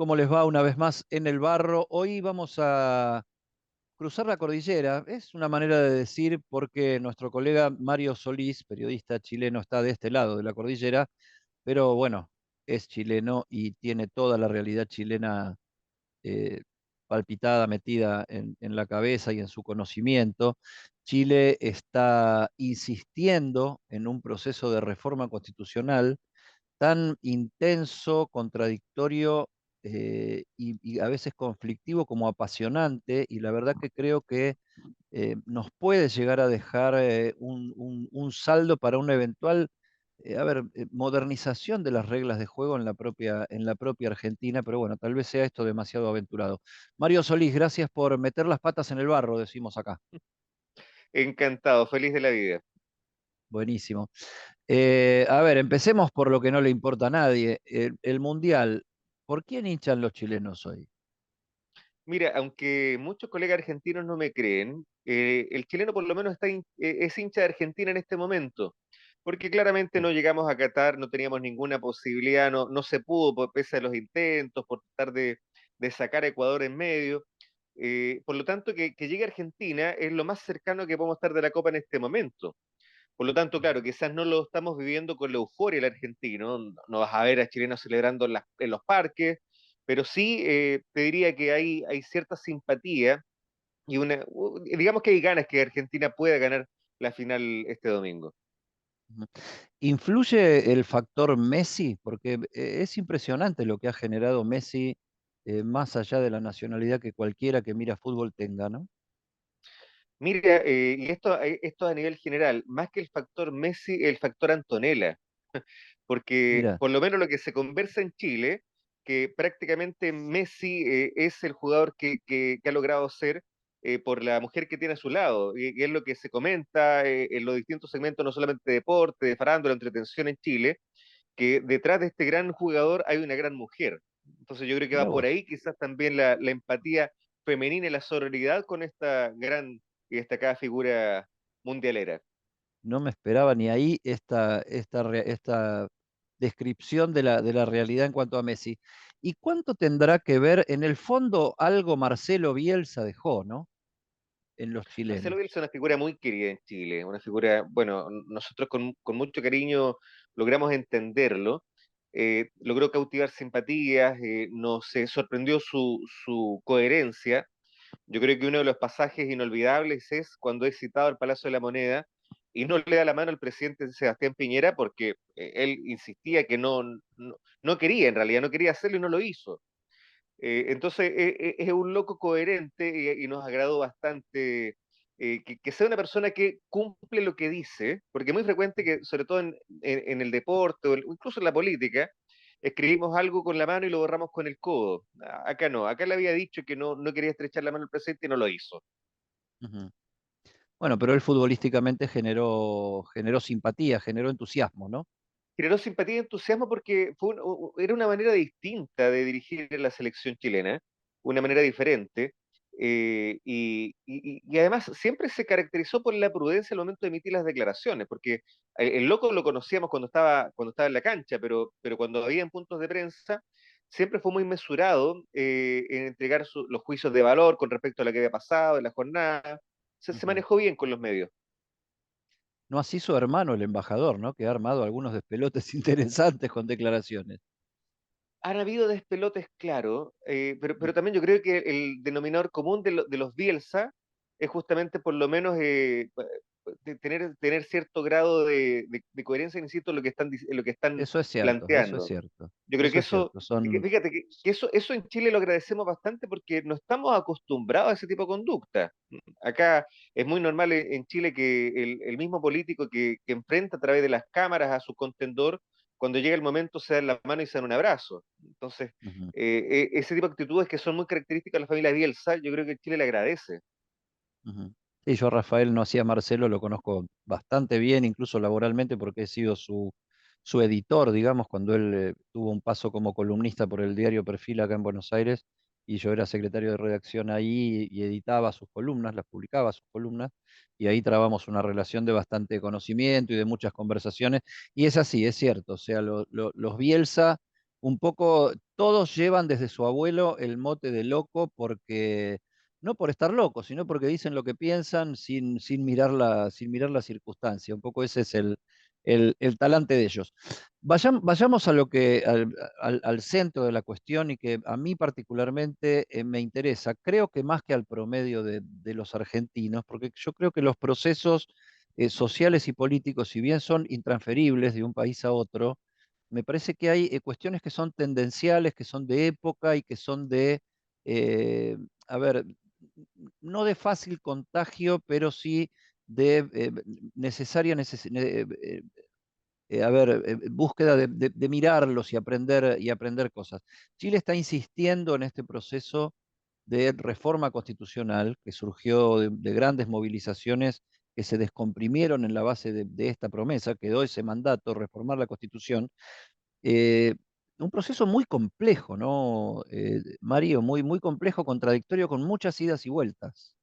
¿Cómo les va una vez más en el barro? Hoy vamos a cruzar la cordillera. Es una manera de decir porque nuestro colega Mario Solís, periodista chileno, está de este lado de la cordillera, pero bueno, es chileno y tiene toda la realidad chilena eh, palpitada, metida en la cabeza y en su conocimiento. Chile está insistiendo en un proceso de reforma constitucional tan intenso, contradictorio y a veces conflictivo como apasionante, y la verdad que creo que nos puede llegar a dejar un saldo para una eventual, modernización de las reglas de juego en la propia Argentina, pero bueno, tal vez sea esto demasiado aventurado. Mario Solís, gracias por meter las patas en el barro, decimos acá. Encantado, feliz de la vida. Buenísimo. A ver, empecemos por lo que no le importa a nadie. El Mundial. ¿Por quién hinchan los chilenos hoy? Mira, aunque muchos colegas argentinos no me creen, el chileno por lo menos es hincha de Argentina en este momento, porque claramente Sí. no llegamos a Qatar, no teníamos ninguna posibilidad, no se pudo, pese a los intentos, por tratar de sacar a Ecuador en medio. Por lo tanto, que llegue Argentina es lo más cercano que podemos estar de la Copa en este momento. Por lo tanto, claro, quizás no lo estamos viviendo con la euforia el argentino, no vas a ver a chilenos celebrando en los parques, pero sí te diría que hay cierta simpatía y digamos que hay ganas que Argentina pueda ganar la final este domingo. Ujú. ¿Influye el factor Messi? Porque es impresionante lo que ha generado Messi, más allá de la nacionalidad que cualquiera que mira fútbol tenga, ¿no? Mira, y esto a nivel general, más que el factor Messi, el factor Antonella, porque Mira, por lo menos lo que se conversa en Chile, que prácticamente Messi es el jugador que ha logrado ser por la mujer que tiene a su lado, y es lo que se comenta en los distintos segmentos, no solamente de deporte, de farándula, entretención en Chile, que detrás de este gran jugador hay una gran mujer. Entonces yo creo que mira va por vos. ahí quizás también la empatía femenina y la sororidad con esta gran y destacada figura mundialera. No me esperaba ni ahí esta descripción de la realidad en cuanto a Messi. ¿Y cuánto tendrá que ver? En el fondo, algo Marcelo Bielsa dejó, ¿no? En los Marcelo chilenos. Bielsa es una figura muy querida en Chile, una figura, bueno, nosotros con mucho cariño logramos entenderlo, logró cautivar simpatías, nos sorprendió su coherencia. Yo creo que uno de los pasajes inolvidables es cuando es citado al Palacio de la Moneda y no le da la mano al presidente Sebastián Piñera porque él insistía que no quería, en realidad no quería hacerlo y no lo hizo. Entonces es un loco coherente y nos agradó bastante que sea una persona que cumple lo que dice, porque es muy frecuente que, sobre todo en el deporte o incluso en la política, escribimos algo con la mano y lo borramos con el codo. Acá no, acá le había dicho que no quería estrechar la mano al presidente y no lo hizo. Ujú. Bueno, pero él futbolísticamente generó simpatía, generó entusiasmo, ¿no? Generó simpatía y entusiasmo porque era una manera distinta de dirigir la selección chilena, una manera diferente, y además siempre se caracterizó por la prudencia al momento de emitir las declaraciones, porque el loco lo conocíamos cuando estaba en la cancha, pero cuando había en puntos de prensa, siempre fue muy mesurado en entregar los juicios de valor con respecto a lo que había pasado en la jornada, se Ujú. manejó bien con los medios. No así su hermano, el embajador, ¿no? Que ha armado algunos despelotes interesantes con declaraciones. Han habido despelotes, claro, Mm. pero también yo creo que el denominador común de los Bielsa es justamente por lo menos tener cierto grado de coherencia, insisto, en en lo que están Eso es planteando. cierto, Yo creo que eso es eso, cierto. Son, fíjate que eso en Chile lo agradecemos bastante porque no estamos acostumbrados a ese tipo de conducta. Acá es muy normal en Chile que el mismo político que enfrenta a través de las cámaras a su contendor, cuando llega el momento se dan la mano y se dan un abrazo. Entonces, ujú, ese tipo de actitudes que son muy características de la familia Bielsa, yo creo que Chile le agradece. ujú. Sí, yo a Rafael no hacía Marcelo, lo conozco bastante bien, incluso laboralmente, porque he sido su editor, digamos, cuando él tuvo un paso como columnista por el diario Perfil acá en Buenos Aires, y yo era secretario de redacción ahí y editaba sus columnas, las publicaba sus columnas, y ahí trabamos una relación de bastante conocimiento y de muchas conversaciones, y es así, es cierto, o sea, los Bielsa un poco, todos llevan desde su abuelo el mote de loco porque, no por estar locos, sino porque dicen lo que piensan sin mirar la circunstancia. Un poco ese es el talante de ellos. Vayamos a lo que, al centro de la cuestión y que a mí particularmente me interesa, creo que más que al promedio de los argentinos, porque yo creo que los procesos sociales y políticos, si bien son intransferibles de un país a otro, me parece que hay cuestiones que son tendenciales, que son de época y que son eh, a ver, no de fácil contagio, pero sí de necesaria a ver, búsqueda de mirarlos y aprender cosas. Chile está insistiendo en este proceso de reforma constitucional que surgió de grandes movilizaciones que se descomprimieron en la base de esta promesa, quedó ese mandato, reformar la Constitución. Eh, un proceso muy complejo, ¿no, Mario? Muy, muy complejo, contradictorio, con muchas idas y vueltas.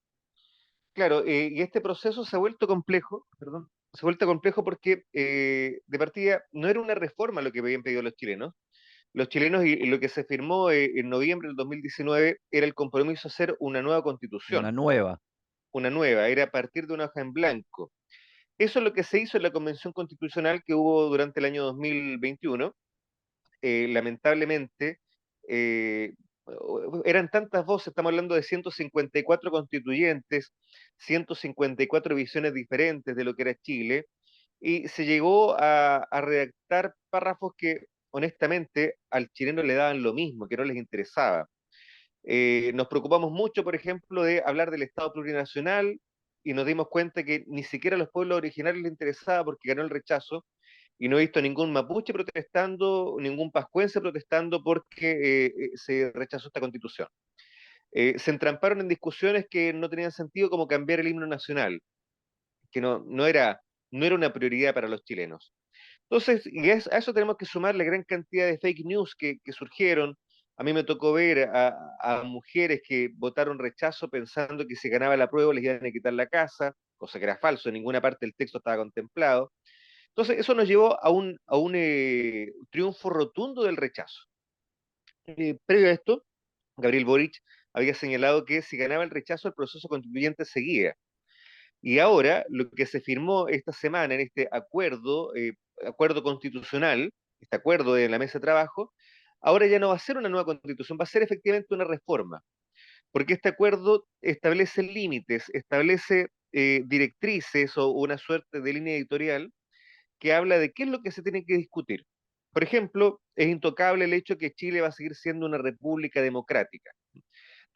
Claro, y este proceso se ha vuelto complejo, perdón, se ha vuelto complejo porque de partida no era una reforma lo que habían pedido los chilenos. Los chilenos y lo que se firmó en noviembre del 2019 era el compromiso de hacer una nueva Una constitución, nueva. una nueva, era a partir de una hoja en blanco. Eso es lo que se hizo en la convención constitucional que hubo durante el año 2021. Lamentablemente, eh, eran tantas voces, estamos hablando de 154 constituyentes, 154 visiones diferentes de lo que era Chile, y se llegó a redactar párrafos que honestamente al chileno le daban lo mismo, que no les interesaba. Nos preocupamos mucho, por ejemplo, de hablar del Estado plurinacional y nos dimos cuenta que ni siquiera a los pueblos originarios les interesaba porque ganó el rechazo y no he visto ningún mapuche protestando, ningún pascuense protestando porque se rechazó esta constitución. Se entramparon en discusiones que no tenían sentido como cambiar el himno nacional, que no era una prioridad para los chilenos. Entonces, a eso tenemos que sumar la gran cantidad de fake news que surgieron. A mí me tocó ver a mujeres que votaron rechazo pensando que si ganaba la prueba les iban a quitar la casa, cosa que era falso, en ninguna parte del texto estaba contemplado. Entonces, eso nos llevó a un triunfo rotundo del rechazo. Previo a esto, Gabriel Boric había señalado que si ganaba el rechazo, el proceso constituyente seguía. Y ahora, lo que se firmó esta semana en este acuerdo constitucional, este acuerdo de la mesa de trabajo, ahora ya no va a ser una nueva constitución, va a ser efectivamente una reforma, porque este acuerdo establece límites, establece directrices o una suerte de línea editorial que habla de qué es lo que se tiene que discutir. Por ejemplo, es intocable el hecho que Chile va a seguir siendo una república democrática.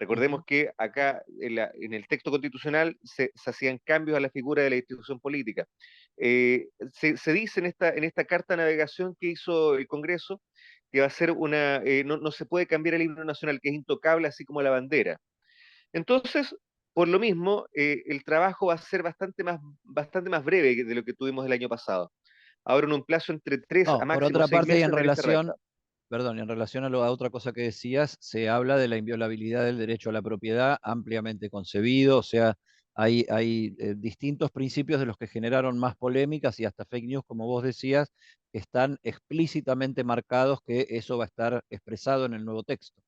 Recordemos Ujú. que acá en el texto constitucional se hacían cambios a la figura de la institución política. Se dice en esta carta de navegación que hizo el Congreso que va a ser no se puede cambiar el himno nacional, que es intocable, así como la bandera. Entonces, por lo mismo, el trabajo va a ser bastante más breve de lo que tuvimos el año pasado. Ahora en un plazo entre 3 a No, por máximo otra 6 parte, y en meses de lista relación, redactada. perdón, en relación a otra cosa que decías, se habla de la inviolabilidad del derecho a la propiedad ampliamente concebido, o sea, hay distintos principios de los que generaron más polémicas y hasta fake news, como vos decías, que están explícitamente marcados que eso va a estar expresado en el nuevo texto.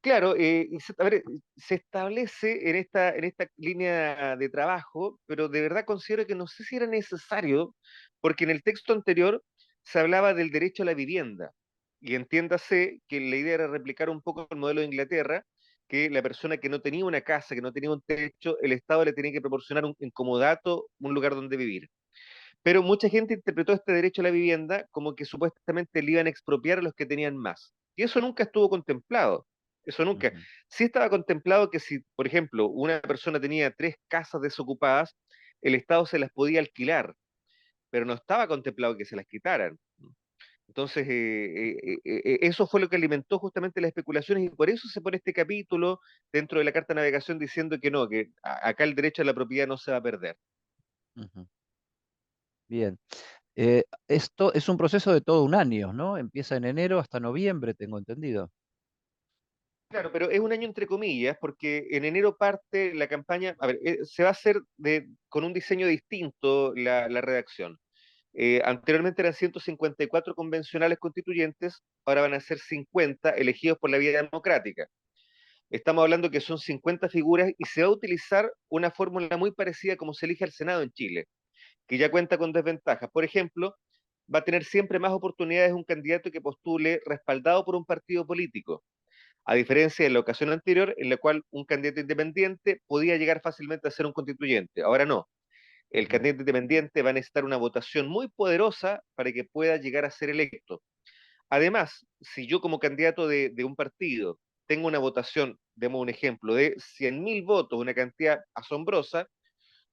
Claro, a ver, se establece en esta línea de trabajo, pero de verdad considero que no sé si era necesario, porque en el texto anterior se hablaba del derecho a la vivienda, y entiéndase que la idea era replicar un poco el modelo de Inglaterra, que la persona que no tenía una casa, que no tenía un techo, el Estado le tenía que proporcionar en comodato un lugar donde vivir. Pero mucha gente interpretó este derecho a la vivienda como que supuestamente le iban a expropiar a los que tenían más. Y eso nunca estuvo contemplado. Eso nunca. Ujú. Sí estaba contemplado que si, por ejemplo, una persona tenía 3 casas desocupadas, el Estado se las podía alquilar, pero no estaba contemplado que se las quitaran. Entonces, eso fue lo que alimentó justamente las especulaciones y por eso se pone este capítulo dentro de la Carta de Navegación diciendo que no, que acá el derecho a la propiedad no se va a perder. Ujú. Bien. Esto es un proceso de todo un año, ¿no? Empieza en enero hasta noviembre, tengo entendido. Claro, pero es un año entre comillas, porque en enero parte la campaña, a ver, se va a hacer con un diseño distinto la redacción. Anteriormente eran 154 convencionales constituyentes, ahora van a ser 50 elegidos por la vía democrática. Estamos hablando que son 50 figuras y se va a utilizar una fórmula muy parecida como se elige al Senado en Chile, que ya cuenta con desventajas. Por ejemplo, va a tener siempre más oportunidades un candidato que postule respaldado por un partido político, a diferencia de la ocasión anterior en la cual un candidato independiente podía llegar fácilmente a ser un constituyente. Ahora no. El Ujú, candidato independiente va a necesitar una votación muy poderosa para que pueda llegar a ser electo. Además, si yo como candidato de un partido tengo una votación, demos un ejemplo, de 100.000 votos, una cantidad asombrosa,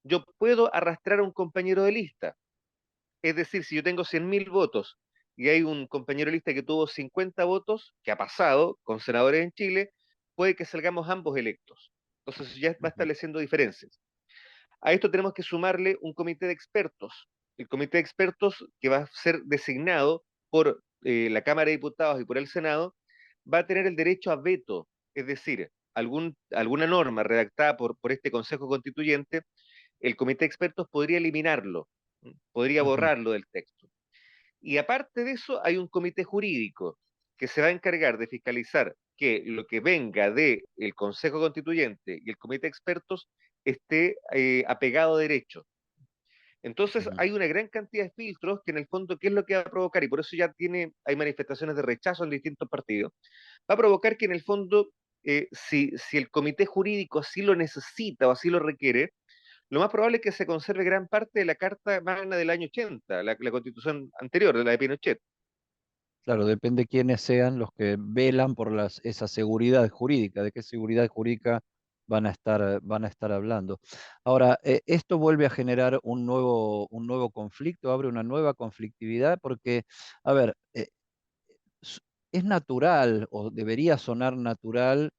yo puedo arrastrar a un compañero de lista. Es decir, si yo tengo 100.000 votos y hay un compañero de lista que tuvo 50 votos, que ha pasado con senadores en Chile, puede que salgamos ambos electos. Entonces ya va ujú, estableciendo diferencias. A esto tenemos que sumarle un comité de expertos. El comité de expertos que va a ser designado por la Cámara de Diputados y por el Senado va a tener el derecho a veto, es decir, alguna norma redactada por este Consejo Constituyente, el comité de expertos podría eliminarlo, podría ujú, borrarlo del texto. Y aparte de eso, hay un comité jurídico que se va a encargar de fiscalizar que lo que venga del Consejo Constituyente y el comité de expertos esté apegado a derecho. Entonces ujú. hay una gran cantidad de filtros que en el fondo, ¿qué es lo que va a provocar? Y por eso ya hay manifestaciones de rechazo en distintos partidos. Va a provocar que en el fondo, si el comité jurídico así lo necesita o así lo requiere, lo más probable es que se conserve gran parte de la Carta Magna del año 80, la constitución anterior, de la de Pinochet. Claro, depende quiénes sean los que velan por esa seguridad jurídica, de qué seguridad jurídica van a estar hablando. Ahora, esto vuelve a generar un nuevo conflicto, abre una nueva conflictividad, porque, a ver, s- es natural o debería sonar natural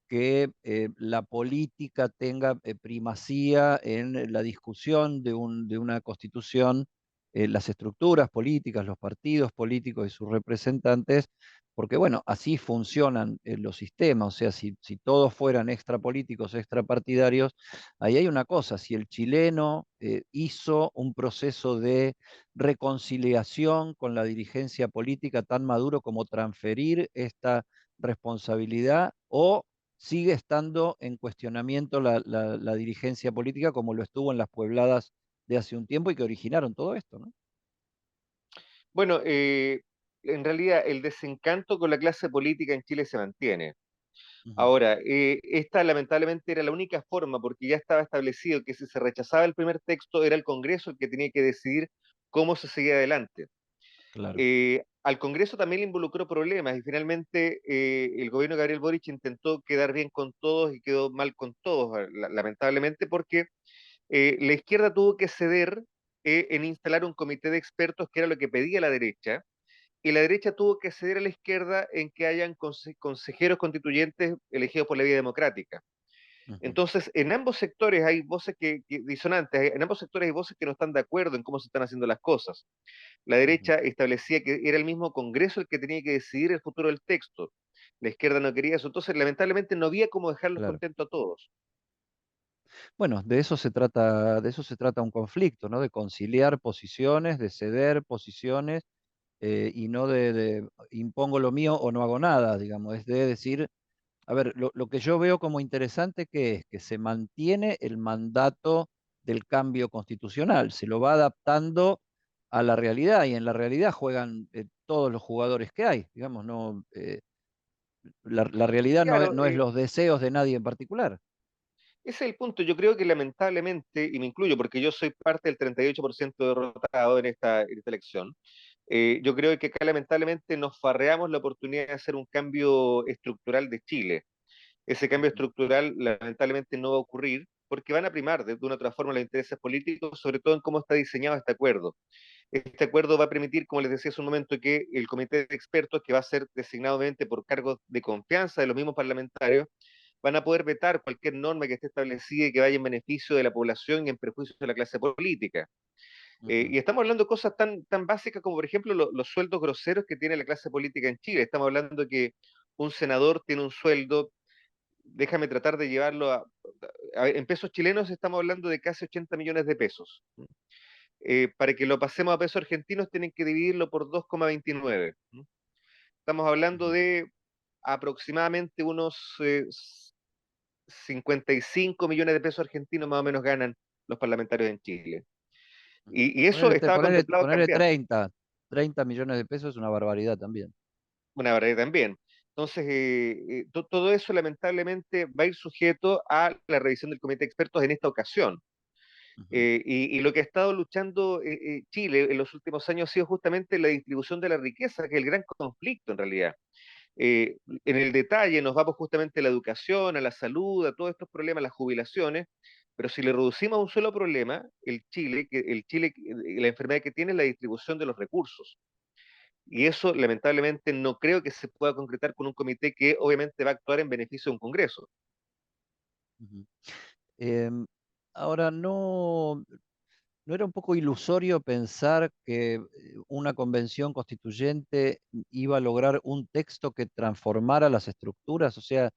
que la política tenga primacía en la discusión de una constitución, las estructuras políticas, los partidos políticos y sus representantes, porque bueno, así funcionan los sistemas, o sea, si todos fueran extrapolíticos, extrapartidarios, ahí hay una cosa, si el chileno hizo un proceso de reconciliación con la dirigencia política tan maduro como transferir esta responsabilidad o sigue estando en cuestionamiento la dirigencia política como lo estuvo en las puebladas de hace un tiempo y que originaron todo esto, ¿no? Bueno, en realidad el desencanto con la clase política en Chile se mantiene. Ujú, Ahora, esta lamentablemente era la única forma, porque ya estaba establecido que si se rechazaba el primer texto era el Congreso el que tenía que decidir cómo se seguía adelante. claro. Al Congreso también le involucró problemas y finalmente el gobierno de Gabriel Boric intentó quedar bien con todos y quedó mal con todos, lamentablemente, porque la izquierda tuvo que ceder en instalar un comité de expertos, que era lo que pedía la derecha, y la derecha tuvo que ceder a la izquierda en que hayan consejeros constituyentes elegidos por la vía democrática. Ujú, Entonces, en ambos sectores hay voces disonantes, en ambos sectores hay voces que no están de acuerdo en cómo se están haciendo las cosas. La ujú, derecha establecía que era el mismo Congreso el que tenía que decidir el futuro del texto. La izquierda no quería eso. Entonces, lamentablemente, no había cómo dejarlos claro. contentos a todos. Bueno, de eso se trata un conflicto, ¿no? De conciliar posiciones, de ceder posiciones y no de impongo lo mío o no hago nada, digamos, es de decir, a ver, lo que yo veo como interesante que es que se mantiene el mandato del cambio constitucional, se lo va adaptando a la realidad y en la realidad juegan todos los jugadores que hay, digamos, no, la realidad Claro, no es los deseos de nadie en particular. ese es el punto. Yo creo que lamentablemente, y me incluyo porque yo soy parte del 38% derrotado en esta elección, yo creo que acá lamentablemente nos farreamos la oportunidad de hacer un cambio estructural de Chile. Ese cambio Ujú, estructural lamentablemente no va a ocurrir porque van a primar de una u otra forma los intereses políticos, sobre todo en cómo está diseñado este acuerdo. Este acuerdo va a permitir, como les decía hace un momento, que el comité de expertos, que va a ser designado obviamente por cargos de confianza de los mismos parlamentarios, van a poder vetar cualquier norma que esté establecida y que vaya en beneficio de la población y en perjuicio de la clase política. ujú, Y estamos hablando de cosas tan básicas como, por ejemplo, los sueldos groseros que tiene la clase política en Chile. Estamos hablando de que un senador tiene un sueldo, déjame tratar de llevarlo en pesos chilenos estamos hablando de casi 80 millones de pesos. para que lo pasemos a pesos argentinos tienen que dividirlo por 2,29. Estamos hablando Ujú, de aproximadamente unos 55 millones de pesos argentinos más o menos ganan los parlamentarios en Chile. ujú. Y eso Ponele, estaba ponele, contemplado ponele cambiar, 30 millones de pesos es una barbaridad también. una verdad también. Entonces, todo eso lamentablemente va a ir sujeto a la revisión del comité de expertos en esta ocasión. Ujú, Y lo que ha estado luchando Chile en los últimos años ha sido justamente la distribución de la riqueza, que es el gran conflicto en realidad. En el detalle nos vamos justamente a la educación, a la salud, a todos estos problemas, las jubilaciones, pero si le reducimos a un solo problema, la enfermedad que tiene es la distribución de los recursos. Y eso lamentablemente no creo que se pueda concretar con un comité que obviamente va a actuar en beneficio de un Congreso. ujú. Em, Ahora, ¿no era un poco ilusorio pensar que una convención constituyente iba a lograr un texto que transformara las estructuras? O sea,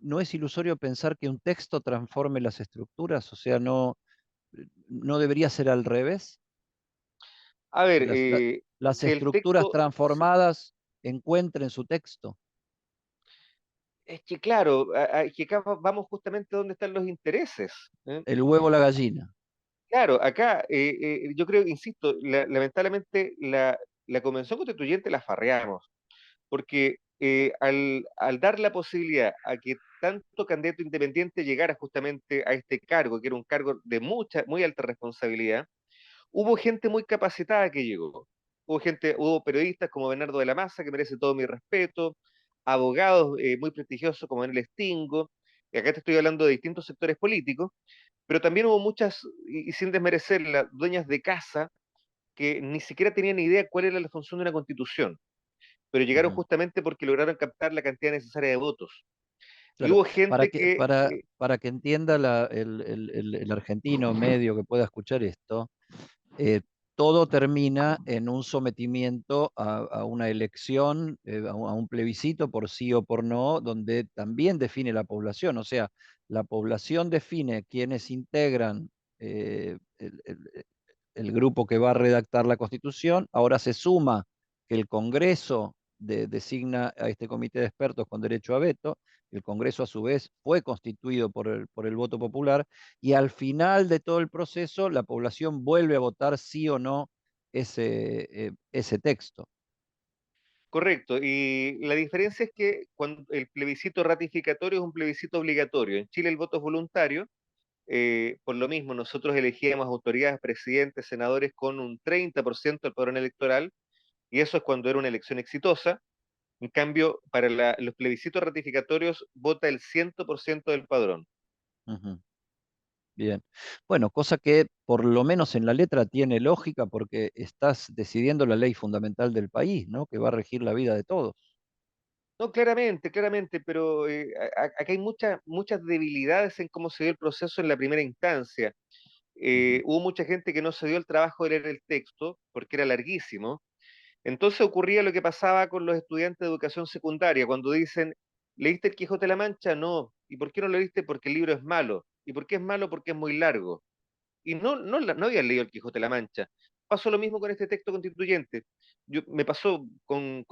¿no es ilusorio pensar que un texto transforme las estructuras? O sea, ¿no debería ser al revés? A Que ver, las si el estructuras texto, transformadas encuentren su texto, es que claro, que acá vamos justamente donde están los intereses. ¿Eh? el huevo o la gallina. Claro, acá yo creo, insisto, lamentablemente la Convención Constituyente la farreamos, porque al dar la posibilidad a que tanto candidato independiente llegara justamente a este cargo, que era un cargo de muy alta responsabilidad, hubo gente muy capacitada que llegó. Hubo periodistas como Bernardo de la Maza, que merece todo mi respeto, abogados muy prestigiosos como Daniel Stingo, y acá te estoy hablando de distintos sectores políticos, pero también hubo muchas, y sin desmerecerlas, dueñas de casa que ni siquiera tenían idea cuál era la función de una constitución, pero llegaron Ujú. justamente porque lograron captar la cantidad necesaria de votos. Y Claro, hubo gente que, para que entienda el argentino medio que pueda escuchar esto, eh, todo termina en un sometimiento a una elección, a un plebiscito por sí o por no, donde también define la población. O sea, la población define quiénes integran el grupo que va a redactar la Constitución. Ahora se suma que el Congreso designa a este comité de expertos con derecho a veto. El Congreso, a su vez, fue constituido por el voto popular y al final de todo el proceso, la población vuelve a votar sí o no ese texto. correcto, y la diferencia es que cuando el plebiscito ratificatorio es un plebiscito obligatorio. En Chile el voto es voluntario. Por lo mismo, nosotros elegíamos autoridades, presidentes, senadores con un 30% del padrón electoral, y eso es cuando era una elección exitosa. En cambio, para los plebiscitos ratificatorios vota el 100% del padrón. Ujú. Bien. Bueno, cosa que por lo menos en la letra tiene lógica porque estás decidiendo la ley fundamental del país, ¿no? Que va a regir la vida de todos. No, claramente, claramente, pero acá hay muchas debilidades en cómo se dio el proceso en la primera instancia. Ujú, Hubo mucha gente que no se dio el trabajo de leer el texto porque era larguísimo. Entonces ocurría lo que pasaba con los estudiantes de educación secundaria, cuando dicen, ¿leíste el Quijote de la Mancha? No. ¿Y por qué no lo leíste? Porque el libro es malo. ¿Y por qué es malo? Porque es muy largo. Y no habían leído el Quijote de la Mancha. Pasó lo mismo con este texto constituyente. Me pasó con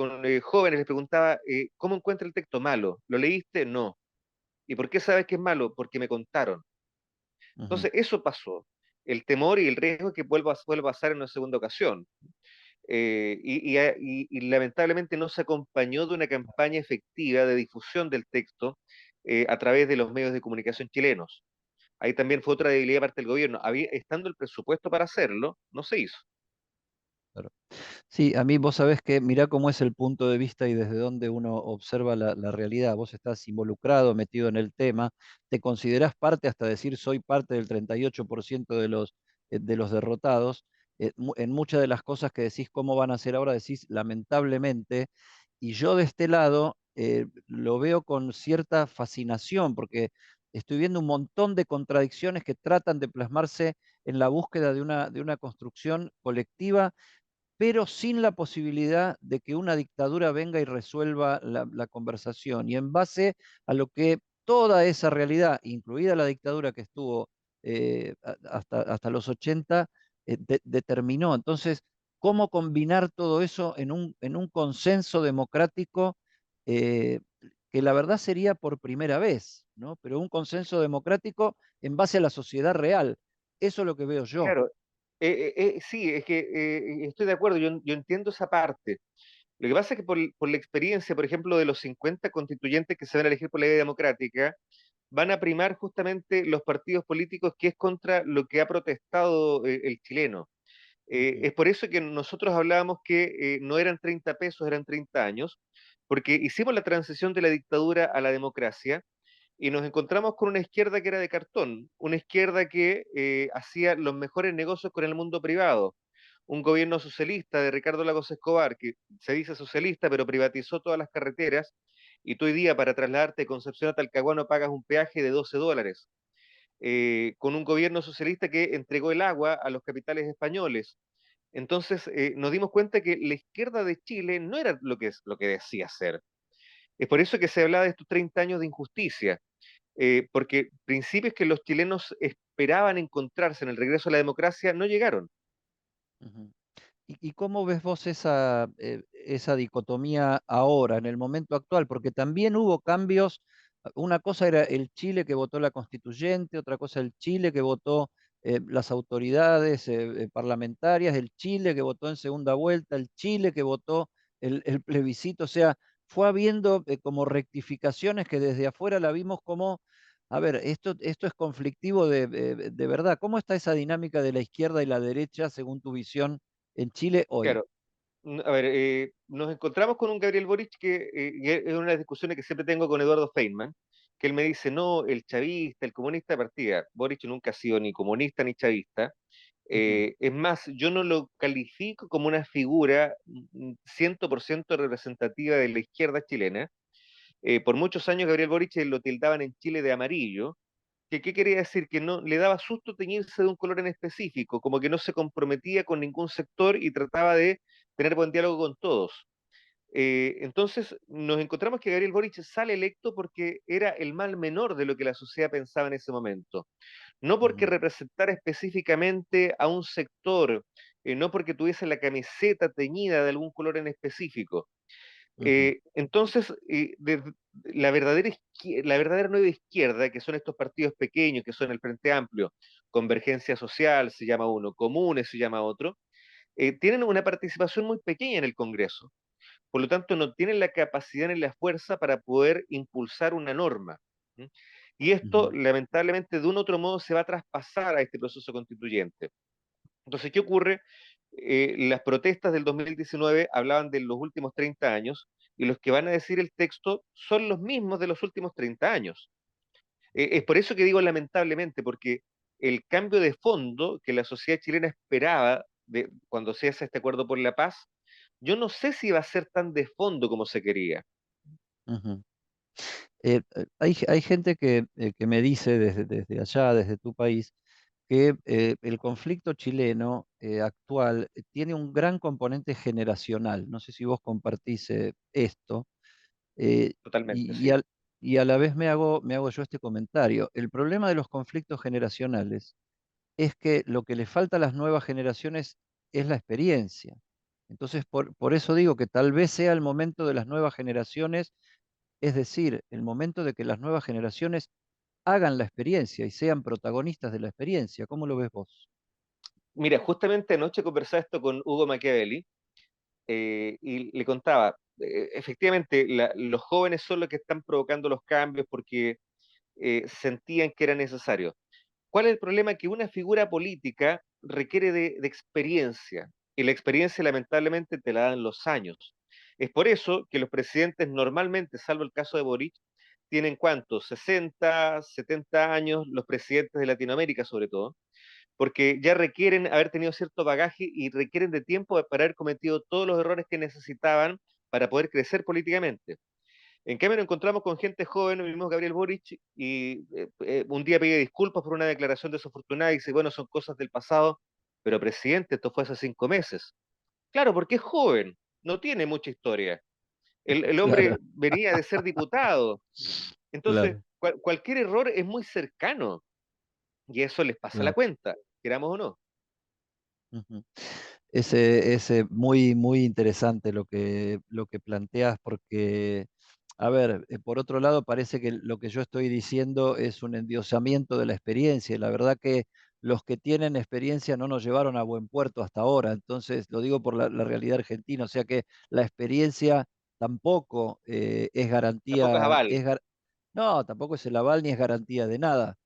jóvenes, les preguntaba, ¿cómo encuentra el texto malo? ¿Lo leíste? No. ¿Y por qué sabes que es malo? Porque me contaron. ujú. Entonces, eso pasó. El temor y el riesgo que vuelva a pasar en una segunda ocasión. Y lamentablemente no se acompañó de una campaña efectiva de difusión del texto a través de los medios de comunicación chilenos. Ahí también fue otra debilidad parte del gobierno. Estando el presupuesto para hacerlo, no se hizo. Claro. Sí, a mí vos sabés que mirá cómo es el punto de vista y desde dónde uno observa la realidad. Vos estás involucrado, metido en el tema, te considerás parte hasta decir soy parte del 38% de los derrotados. En muchas de las cosas que decís cómo van a ser ahora, decís lamentablemente, y yo de este lado lo veo con cierta fascinación porque estoy viendo un montón de contradicciones que tratan de plasmarse en la búsqueda de una construcción colectiva pero sin la posibilidad de que una dictadura venga y resuelva la conversación. Y en base a lo que toda esa realidad, incluida la dictadura que estuvo hasta los 80, determinó. Entonces, ¿cómo combinar todo eso en un consenso democrático eh, que la verdad sería por primera vez, ¿no? Pero un consenso democrático en base a la sociedad real. Eso es lo que veo yo. Claro, sí, es que estoy de acuerdo, yo entiendo esa parte. Lo que pasa es que por la experiencia, por ejemplo, de los 50 constituyentes que se van a elegir por la vía democrática, van a primar justamente los partidos políticos, que es contra lo que ha protestado el chileno. Ujú, Es por eso que nosotros hablábamos que no eran 30 pesos, eran 30 años, porque hicimos la transición de la dictadura a la democracia y nos encontramos con una izquierda que era de cartón, una izquierda que hacía los mejores negocios con el mundo privado, un gobierno socialista de Ricardo Lagos Escobar, que se dice socialista, pero privatizó todas las carreteras, y tú hoy día para trasladarte de Concepción a Talcahuano pagas un peaje de $12, con un gobierno socialista que entregó el agua a los capitales españoles. Entonces nos dimos cuenta que la izquierda de Chile no era lo que decía ser. Es por eso que se hablaba de estos 30 años de injusticia, porque principios que los chilenos esperaban encontrarse en el regreso a la democracia no llegaron. ujú. Y cómo ves vos esa dicotomía ahora, en el momento actual? Porque también hubo cambios. Una cosa era el Chile que votó la constituyente, otra cosa el Chile que votó las autoridades parlamentarias, el Chile que votó en segunda vuelta, el Chile que votó el plebiscito. O sea, fue habiendo como rectificaciones que desde afuera la vimos como, a ver, esto es conflictivo de verdad. ¿Cómo está esa dinámica de la izquierda y la derecha según tu visión en Chile hoy? Claro, a ver, nos encontramos con un Gabriel Boric que y es una discusión que siempre tengo con Eduardo Feynman, que él me dice, no, el chavista, el comunista de partida. Boric nunca ha sido ni comunista ni chavista. Ujú, Es más, yo no lo califico como una figura 100% representativa de la izquierda chilena. Por muchos años Gabriel Boric lo tildaban en Chile de amarillo, que qué quería decir, que no le daba susto teñirse de un color en específico, como que no se comprometía con ningún sector y trataba de tener buen diálogo con todos. Entonces nos encontramos que Gabriel Boric sale electo porque era el mal menor de lo que la sociedad pensaba en ese momento. No porque ujú, representara específicamente a un sector, no porque tuviese la camiseta teñida de algún color en específico. ujú, Entonces, la verdadera nueva izquierda, que son estos partidos pequeños, que son el Frente Amplio, Convergencia Social se llama uno, Comunes se llama otro, tienen una participación muy pequeña en el Congreso. Por lo tanto, no tienen la capacidad ni la fuerza para poder impulsar una norma. ¿Mm? Y esto, ujú, lamentablemente, de un otro modo se va a traspasar a este proceso constituyente. Entonces, ¿qué ocurre? Las protestas del 2019 hablaban de los últimos 30 años y los que van a decir el texto son los mismos de los últimos 30 años. Es por eso que digo lamentablemente, porque el cambio de fondo que la sociedad chilena esperaba cuando se hace este acuerdo por la paz, yo no sé si va a ser tan de fondo como se quería. ujú. Hay gente que me dice desde allá, desde tu país, que el conflicto chileno actual tiene un gran componente generacional. No sé si vos compartís esto. eh, Totalmente, y, y sí. al- y a la vez me hago yo este comentario. El problema de los conflictos generacionales es que lo que le falta a las nuevas generaciones es la experiencia. Entonces, por eso digo que tal vez sea el momento de las nuevas generaciones, es decir, el momento de que las nuevas generaciones hagan la experiencia y sean protagonistas de la experiencia. ¿Cómo lo ves vos? Mira, justamente anoche conversaba esto con Hugo Machiavelli y le contaba, efectivamente, los jóvenes son los que están provocando los cambios porque sentían que era necesario. ¿Cuál es el problema? Que una figura política requiere de experiencia y la experiencia lamentablemente te la dan los años. Es por eso que los presidentes normalmente, salvo el caso de Boric, tienen cuántos, 60, 70 años, los presidentes de Latinoamérica sobre todo, porque ya requieren haber tenido cierto bagaje y requieren de tiempo para haber cometido todos los errores que necesitaban para poder crecer políticamente. En cambio, nos encontramos con gente joven, el mismo Gabriel Boric, y un día pide disculpas por una declaración desafortunada y dice, bueno, son cosas del pasado, pero presidente, esto fue hace 5 meses. Claro, porque es joven, no tiene mucha historia. El Claro, hombre venía de ser diputado. Entonces, claro, cualquier error es muy cercano y eso les pasa la claro. cuenta, queramos o no. Ujú. Ese muy, muy interesante lo que planteas, porque, a ver, por otro lado, parece que lo que yo estoy diciendo es un endiosamiento de la experiencia, y la verdad que los que tienen experiencia no nos llevaron a buen puerto hasta ahora, entonces lo digo por la realidad argentina, o sea que la experiencia tampoco es Tampoco es garantía, aval. no, tampoco es el aval ni es garantía de nada.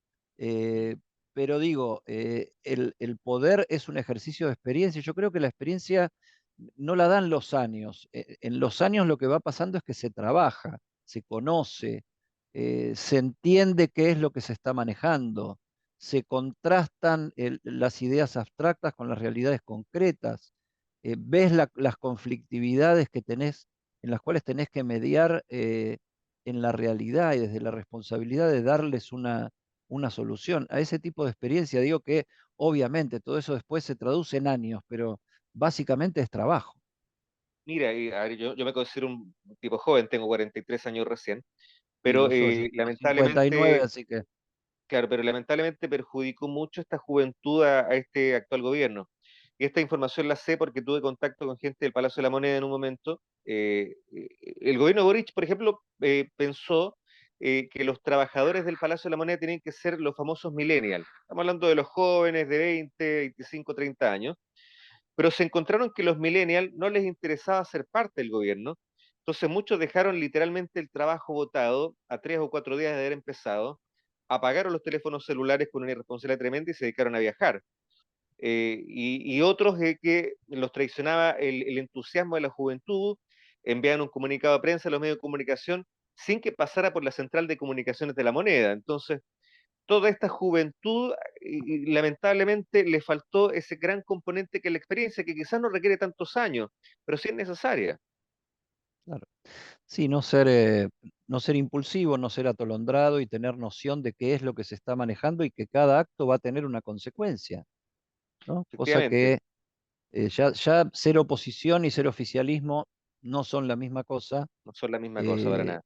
Mm. Eh, pero digo, el poder es un ejercicio de experiencia. Yo creo que la experiencia no la dan los años. En los años lo que va pasando es que se trabaja, se conoce, se entiende qué es lo que se está manejando, se contrastan las ideas abstractas con las realidades concretas, ves las conflictividades que tenés, en las cuales tenés que mediar en la realidad y desde la responsabilidad de darles una solución. A ese tipo de experiencia digo que obviamente todo eso después se traduce en años, pero básicamente es trabajo. Mira, a ver, yo me considero un tipo joven, tengo 43 años recién, Y pero lo soy, yo tengo 59, lamentablemente, así que claro, pero lamentablemente perjudicó mucho esta juventud a este actual gobierno. Y esta información la sé porque tuve contacto con gente del Palacio de la Moneda en un momento. El gobierno de Boric, por ejemplo, pensó que los trabajadores del Palacio de la Moneda tenían que ser los famosos millennials. Estamos hablando de los jóvenes de 20, 25, 30 años, pero se encontraron que los millennials no les interesaba ser parte del gobierno. Entonces muchos dejaron literalmente el trabajo botado a 3 o 4 días de haber empezado, apagaron los teléfonos celulares con una irresponsabilidad tremenda y se dedicaron a viajar. Y otros que los traicionaba el entusiasmo de la juventud, enviaban un comunicado de prensa a los medios de comunicación sin que pasara por la central de comunicaciones de la moneda. Entonces, toda esta juventud, y lamentablemente le faltó ese gran componente que es la experiencia, que quizás no requiere tantos años, pero sí es necesaria. claro. Sí, no ser impulsivo, no ser atolondrado y tener noción de qué es lo que se está manejando y que cada acto va a tener una consecuencia, ¿no? Cosa Efectivamente, que ya ser oposición y ser oficialismo no son la misma cosa. no son la misma cosa para eh, nada.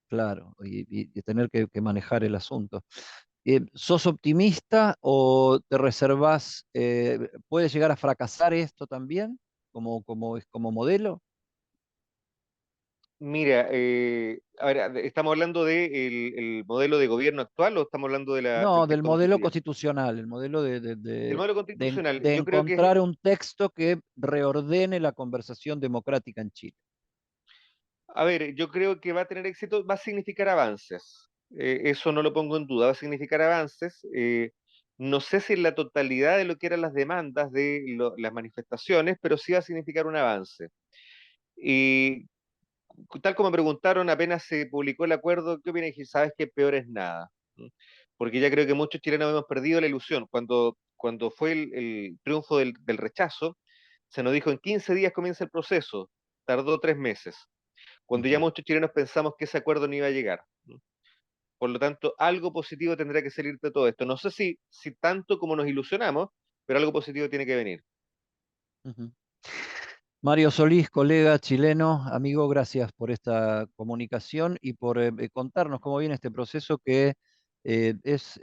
claro, y tener que manejar el asunto. ¿Sos optimista o te reservás, puede llegar a fracasar esto también como modelo? Mira, a ver, ¿estamos hablando del el modelo de gobierno actual o estamos hablando del No, del texto modelo constituyente? constitucional, el modelo Del modelo constitucional, de yo creo que, encontrar un texto que reordene la conversación democrática en Chile. a ver, yo creo que va a tener éxito, va a significar avances. Eso no lo pongo en duda, va a significar avances. No sé si en la totalidad de lo que eran las demandas de las manifestaciones, pero sí va a significar un avance. Y tal como me preguntaron, apenas se publicó el acuerdo, ¿qué opinas? Y dije, sabes que peor es nada. ¿Mm? Porque ya creo que muchos chilenos hemos perdido la ilusión. Cuando fue el triunfo del rechazo, se nos dijo en 15 días comienza el proceso. Tardó 3 meses. Cuando ya Ujú, muchos chilenos pensamos que ese acuerdo no iba a llegar. ¿No? Por lo tanto, algo positivo tendrá que salir de todo esto. No sé si tanto como nos ilusionamos, pero algo positivo tiene que venir. ujú. Mario Solís, colega chileno, amigo, gracias por esta comunicación y por contarnos cómo viene este proceso que es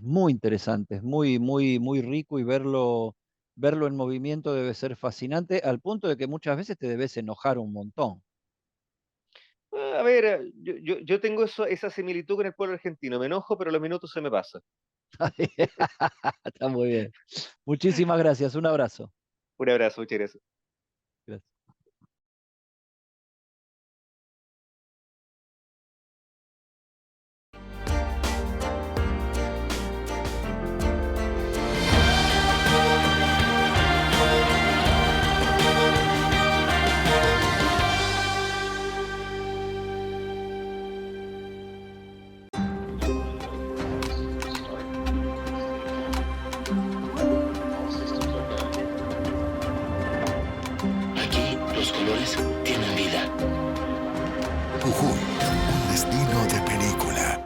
muy interesante, es muy, muy, muy rico y verlo en movimiento debe ser fascinante, al punto de que muchas veces te debes enojar un montón. A ver, yo tengo esa similitud con el pueblo argentino. Me enojo, pero a los minutos se me pasa. Está muy bien. Muchísimas gracias, un abrazo. Un abrazo, muchas gracias. Gracias. Aquí los colores tienen vida. Jujuy, un destino de película.